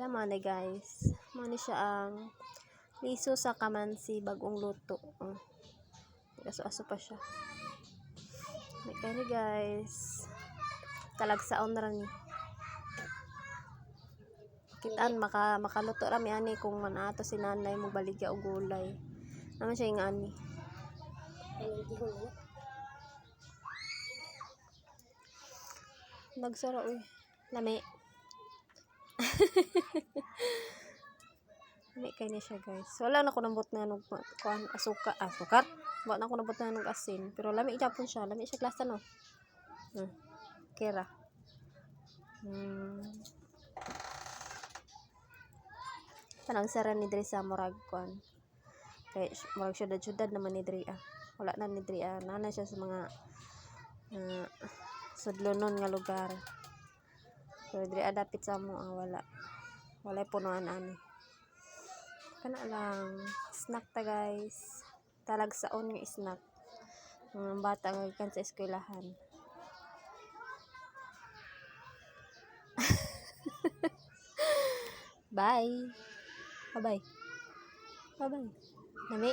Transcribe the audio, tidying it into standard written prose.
Alam mo na guys, mo ni siya ang liso sa kamansi bagong luto. Aso-aso pa siya. May kani guys. Talagsaon na rin. Kitaan makaluto rami ani kung manato si nanay mo baligya og gulay. Naman siya yung ani. Nagsara uy. Lami. Lami kay ni siya guys. Wala na ko nambot na nog kuan sukat. Wa na ko nambot na nog asin, pero lami gyapon siya. Lami siya klase no. Kera. Tanang sara ni diri sa murag kuan. Kay murag syudad naman ni diri Wala na ni diri nana siya sa mga sudlonon nga lugar. So diri dapit sa mo wala. Walay punuan ani. Kana lang snack ta guys. Talagsaon nga snack. Mga bata nga gikan sa eskwelahan. Bye. Bye-bye. Bye-bye. Nami.